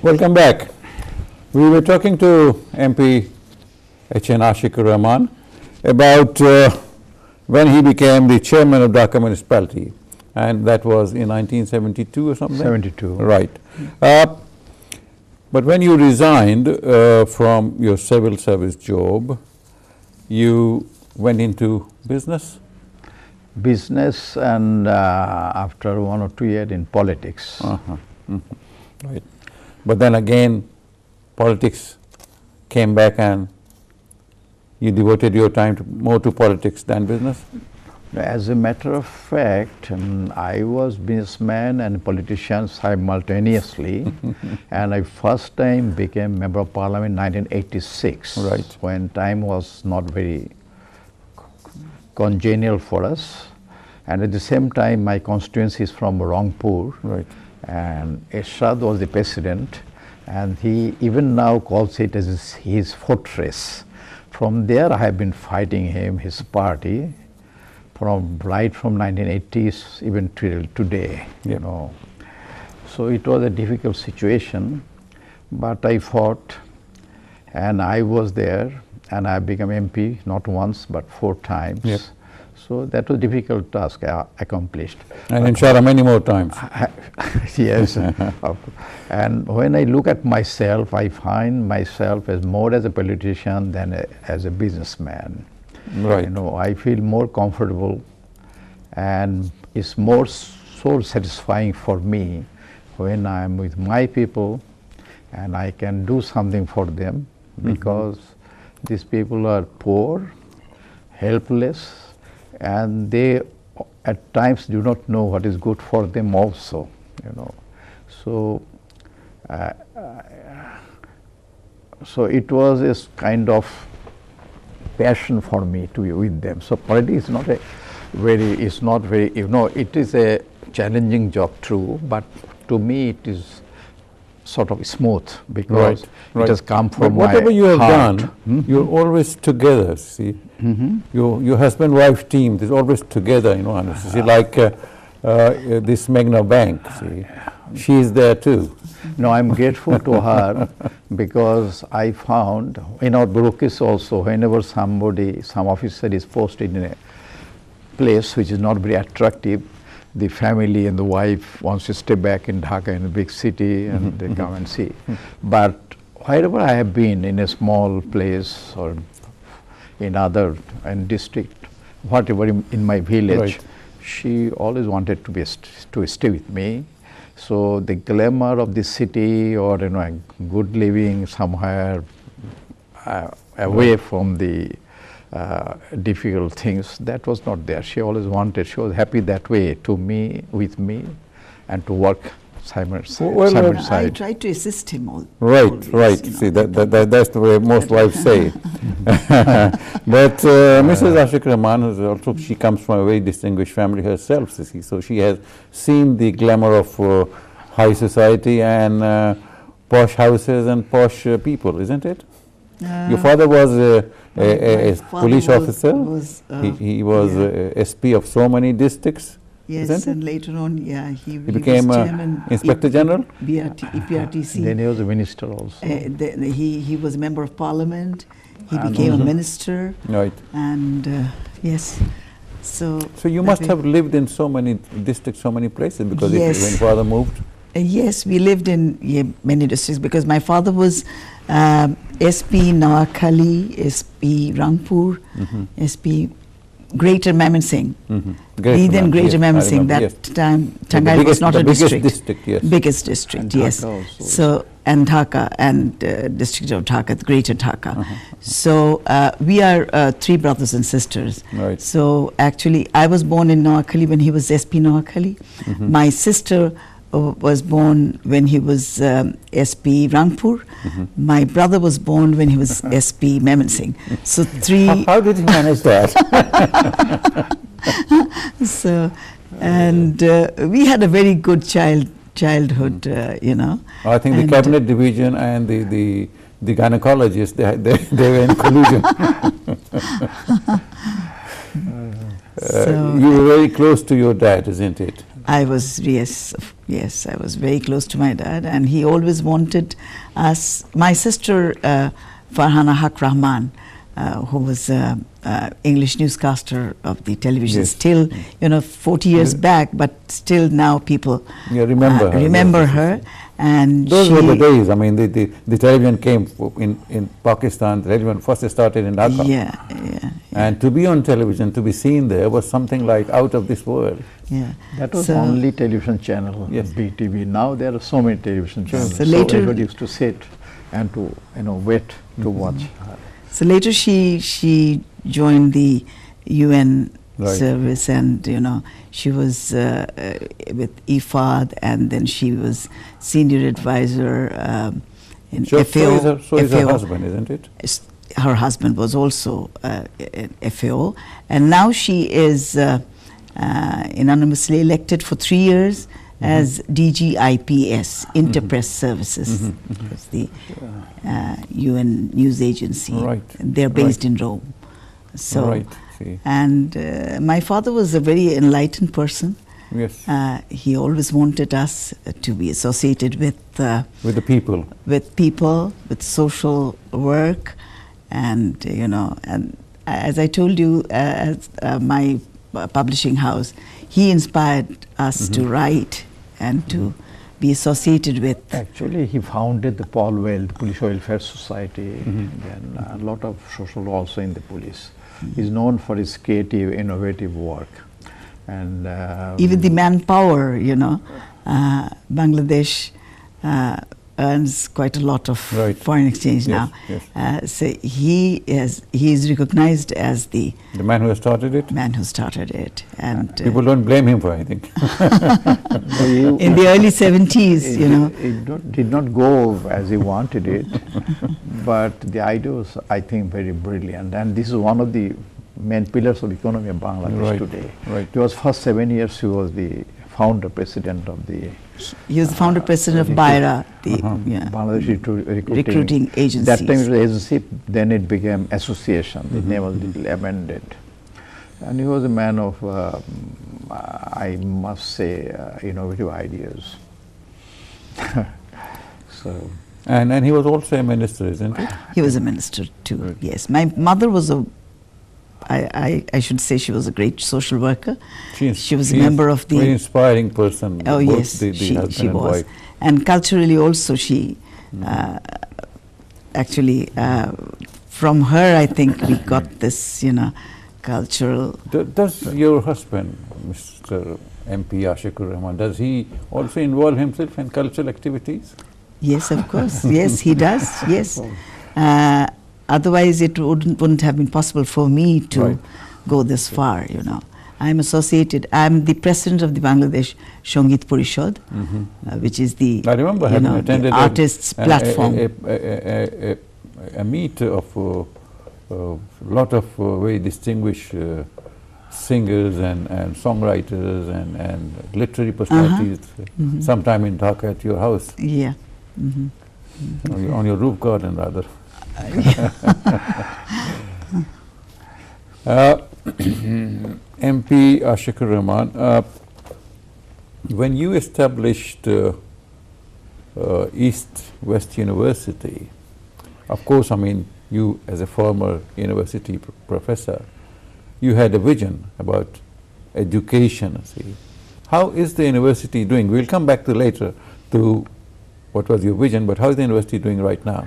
Welcome back. We were talking to MP H.N. Ashequr Rahman about when he became the chairman of Dhaka municipality, and that was in 1972 or something? 72. Right. But when you resigned from your civil service job, you went into business? Business and after 1 or 2 years in politics. Right. But then again, politics came back and you devoted your time more to politics than business? As a matter of fact, I was businessman and politician simultaneously, and I first time became member of parliament in 1986, right, when time was not very congenial for us, and at the same time my constituency is from Rangpur, right, and Ershad was the president, and he even now calls it as his fortress. From there I have been fighting him, his party, right from 1980s even till today, you know. So it was a difficult situation, but I fought, and I was there, and I became MP not once but 4 times. Yep. So that was a difficult task I accomplished. And inshallah many more times. Yes. And when I look at myself, I find myself as more as a politician than as a businessman. Right. You know, I feel more comfortable, and it's more soul satisfying for me when I am with my people and I can do something for them, because these people are poor, helpless, and they at times do not know what is good for them also, you know. So, so it was a kind of passion for me to be with them. So politics is not a very, you know, it is a challenging job true, but to me it is sort of smooth, because it has come from my whatever you have heart. done, you're always together, see. Your husband-wife team is always together, you know, and see, like this Meghna Bank, see, she's there too. No, I'm grateful to her, because I found in our bureaucracy also, whenever some officer is posted in a place which is not very attractive, the family and the wife wants to stay back in Dhaka, in a big city, and they come and see. But wherever I have been, in a small place or in other district, whatever in my village, she always wanted to stay with me. So the glamour of the city, or you know, good living somewhere away from the difficult things, that was not there. She always wanted, she was happy that way with me, and to work side by side. I tried to assist him all. Right, always, right. You know, See, that's the way most wives say. But Mrs. Ashequr Rahman is also, she comes from a very distinguished family herself, see, so she has seen the glamour of high society and posh houses and posh people, isn't it? Your father was a police officer. He was SP of so many districts. Yes, and later on, yeah, he became was chairman, Inspector General? EPRTC. Then he was a minister also. He was a member of parliament. He became a minister. Right. And yes, so you must have lived in so many districts, so many places, because when father moved? Yes, we lived in many districts, because my father was SP Noakhali, SP Rangpur, SP Greater Mymensingh. Then Greater Mymensingh. That time, Tangai was not a district. Biggest district, yes. So, and Dhaka, and district of Dhaka, Greater Dhaka. So we are 3 brothers and sisters. Right. So actually, I was born in Noakhali when he was SP Noakhali. My sister was born when he was SP Rangpur. My brother was born when he was SP Mymensingh. So 3. How did he manage that? So, and we had a very good childhood, you know. I think the cabinet division and the gynecologist, they were in collusion. So you were very close to your dad, isn't it? I was, yes, Yes, I was very close to my dad, and he always wanted us. My sister, Farhana Rahman, who was English newscaster of the television, Yes. still, 40 years back, but still now people remember her. remember Yes, her. And those were the days. I mean, the television came in Pakistan. The television first started in Dhaka. Yeah. And to be on television, to be seen there, was something like out of this world. Yeah. That was So- only television channel, Yes. BTV. Now there are so many television channels. So So, later- everybody used to sit and to wait to watch her. So later she joined the UN Right. service, and she was with IFAD, and then she was senior advisor in So FAO. so is her FAO. husband, isn't it? Her husband was also in FAO, and now she is unanimously elected for 3 years as DGIPS, Interpress Services. It's the UN news agency. Right. They're based in Rome. So, Right. See. and my father was a very enlightened person. Yes. He always wanted us to be associated with With the people. people, with social work, and and as I told you, as my publishing house, he inspired us to write and to be associated with. Actually, he founded the Paul Weld Police Welfare Society, and a lot of social also in the police. He's known for his creative, innovative work. And Even the manpower, Bangladesh earns quite a lot of Right. foreign exchange Yes, now. yes. So he is recognized as the The man who has started it. man who started it, and People don't blame him for anything. in the early 70s, it did not go as he wanted it, but the idea was, I think, very brilliant. And this is one of the main pillars of economy of Bangladesh Right, today. right. It was first 7 years he was the founder president of the he was the founder president of BIRA, the Bangladesh recruiting agencies. That time it was agency, then it became association. The name was little amended. And he was a man of, I must say, innovative ideas. So, And he was also a minister, isn't he? He was a minister too. Right. Yes, my mother was I should say she was a great social worker. She was a member of the very inspiring person. Oh both yes, the husband she and was, wife. and culturally also she actually from her I think we got this cultural. Does your husband, Mr. MP Ashequr Rahman, does he also involve himself in cultural activities? Yes, of course. Yes, he does. Yes. Otherwise, it wouldn't have been possible for me to Right. go this far. I'm associated. I'm the president of the Bangladesh Shongit Parishad, which is the I remember having attended the artists' platform. a meet of a lot of very distinguished singers and songwriters and literary personalities sometime in Dhaka at your house, Yeah. on your roof garden rather. MP Ashequr Rahman, when you established East-West University, of course, I mean, you as a former university professor, you had a vision about education. See, how is the university doing? We'll come back to later to what was your vision, but how is the university doing right now?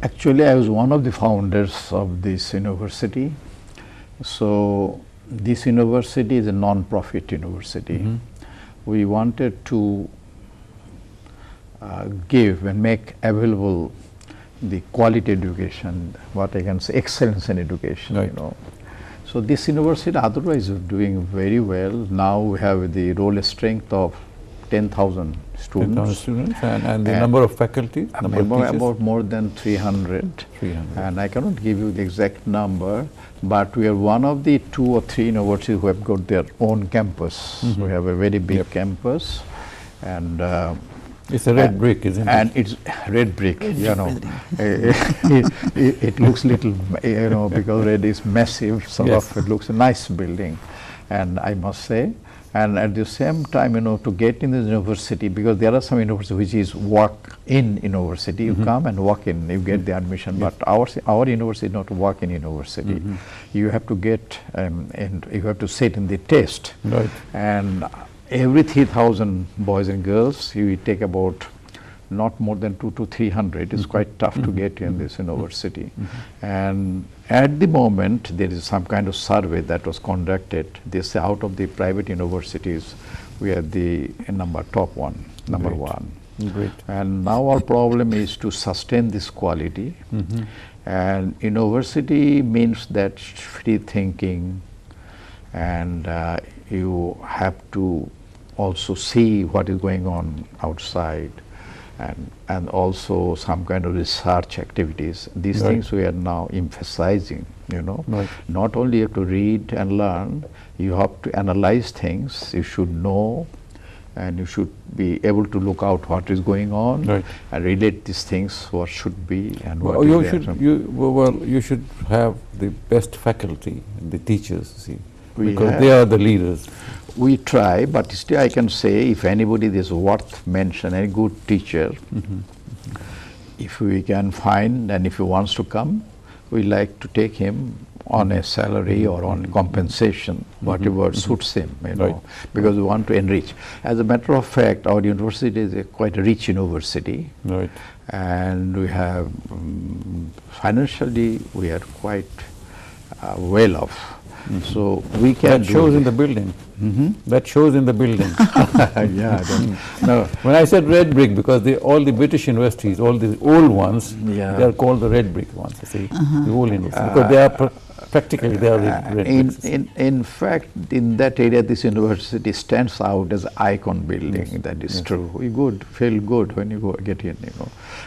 actually, I was one of the founders of this university. So, this university is a non-profit university. We wanted to give and make available the quality education, what I can say, excellence in education, Right. So, this university otherwise is doing very well. Now we have the roll strength of 10,000 students. 10,000 students and the number of faculty, number of teachers? About more than 300. 300. And I cannot give you the exact number, but we are one of the 2 or 3 universities who have got their own campus. We have a very big Yep. campus, and It's a red brick, isn't it? and it's red brick, building. it looks little, because red is massive, so Yes. it looks a nice building. And I must say, And at the same time, to get in the university, because there are some universities which is walk-in university, you come and walk in, you get the admission. But our university is not walk-in university. You have to get, and you have to sit in the test. Right. And every 3,000 boys and girls, you take about not more than 200 to 300. It's quite tough to get in this university. And at the moment, there is some kind of survey that was conducted. They say out of the private universities, we are the number Great. one. Great. And now our problem is to sustain this quality. And university means that free thinking, and you have to also see what is going on outside, and also some kind of research activities. These Right. things we are now emphasizing, Right. Not only you have to read and learn, you have to analyze things, you should know, and you should be able to look out what is going on, Right. and relate these things, what should be and what Well, is you there. should you should have the best faculty, the teachers, see, We because have. they are the leaders. We try, but still I can say if anybody is worth mention, a good teacher, if we can find and if he wants to come, we like to take him on a salary or on compensation, whatever suits him, Right. because we want to enrich. As a matter of fact, our university is a quite a rich university, Right. and we have financially we are quite well off. So we can That shows in do the building. That shows in the building. yeah, no, When I said red brick, because all the British universities, all the old ones, Yeah. they are called the red brick ones, you see, the old universities, because they are practically they are red bricks. in fact, in that area, this university stands out as an icon building. That is true. We feel good when you get in,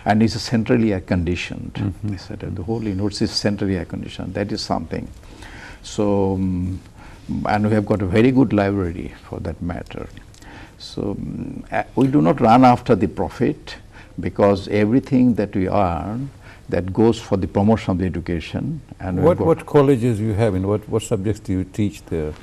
and it's centrally air conditioned. They said that the whole university is centrally air conditioned. That is something. So, and we have got a very good library for that matter. So, we do not run after the profit, because everything that we earn, that goes for the promotion of the education. And What colleges you have in what subjects do you teach there?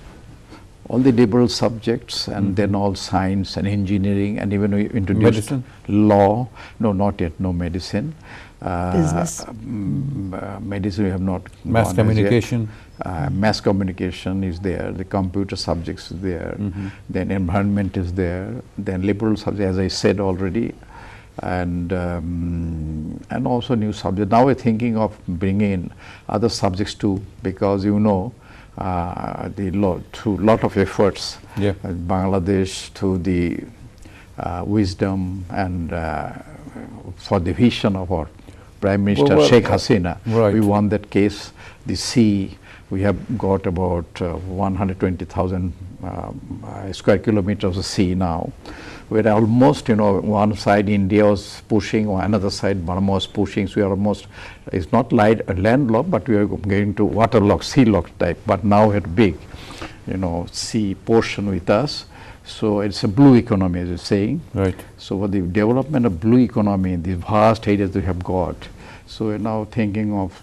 all the liberal subjects, and then all science and engineering, and even we introduced Medicine? law. No, not yet. No medicine. Business? Medicine we have not. Mass gone as yet. communication? Mass communication is there. The computer subjects is there. Then environment is there. Then liberal subjects, as I said already, and also new subjects. Now we're thinking of bringing in other subjects too, because through lot of efforts, Yeah. Bangladesh, through the wisdom and for the vision of our Prime Minister Well, Sheikh Hasina, right. we won that case. The sea, we have got about 120,000 square kilometers of sea now. We're almost, one side India was pushing, or another side Burma was pushing. So we are almost, it's not landlocked, but we are going to waterlocked, sea-locked type. But now we have big, sea portion with us. So it's a blue economy, as you're saying. Right. So for the development of blue economy, the vast areas we have got, so we're now thinking of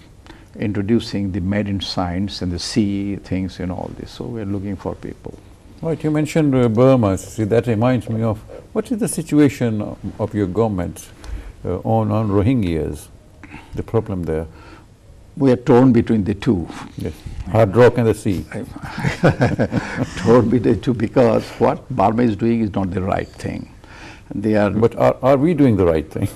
introducing the marine science and the sea things and all this. So we're looking for people. Right, you mentioned Burma. See, that reminds me of what is the situation of your government on Rohingyas, the problem there? We are torn between the two. Yes. Hard rock and the sea. Torn between the two, because what Burma is doing is not the right thing. They are. But are we doing the right thing?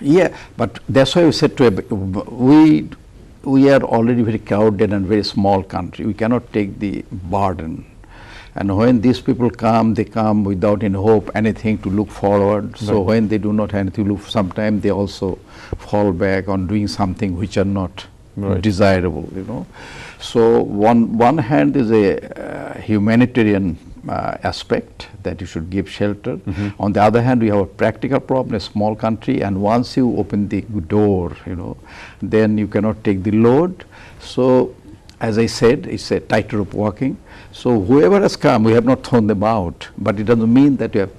Yeah, but that's why we said we are already very crowded and very small country. We cannot take the burden. And when these people come, they come without any hope, anything to look forward. So Right. when they do not have anything to look, sometimes they also fall back on doing something which are not Right. desirable, So one hand is a humanitarian aspect that you should give shelter. On the other hand, we have a practical problem, a small country, and once you open the door, then you cannot take the load. So as I said, it's a tightrope walking. So whoever has come, we have not thrown them out, but it doesn't mean that you have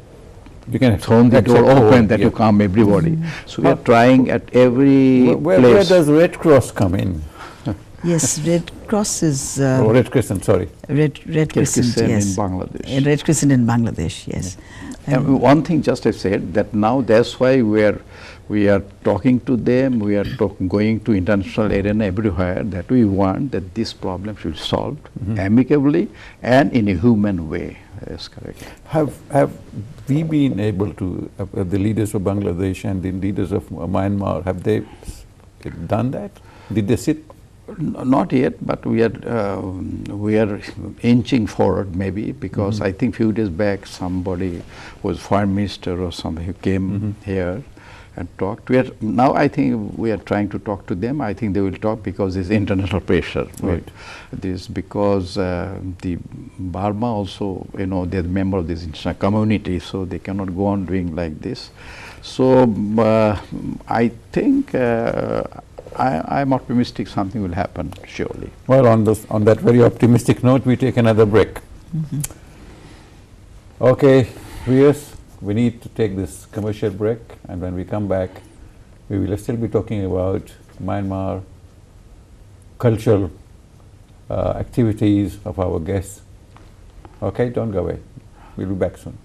You can thrown the door accept open all, that yeah. you come everybody. So we are trying at every Where place. does Red Cross come in? Yes, Red Cross is Oh, Red Crescent, sorry. Red Crescent, yes. in Bangladesh. Red Crescent in Bangladesh, yes. And one thing just I said that now that's why we are talking to them, we are going to international arena everywhere, that we want that this problem should be solved amicably and in a human way. That's correct. Have we been able to, the leaders of Bangladesh and the leaders of Myanmar, have they done that? Did they sit? Not yet, but we are inching forward maybe, because I think few days back somebody was foreign minister or somebody who came here and talked. Now I think we are trying to talk to them. I think they will talk because there's international pressure. Right. This because the Burma also, you know, they're a member of this international community, so they cannot go on doing like this. So I think I'm optimistic something will happen, surely. Well, on that very optimistic note, we take another break. Okay, viewers, we need to take this commercial break, and when we come back, we will still be talking about Myanmar, cultural activities of our guests. Okay, don't go away. We'll be back soon.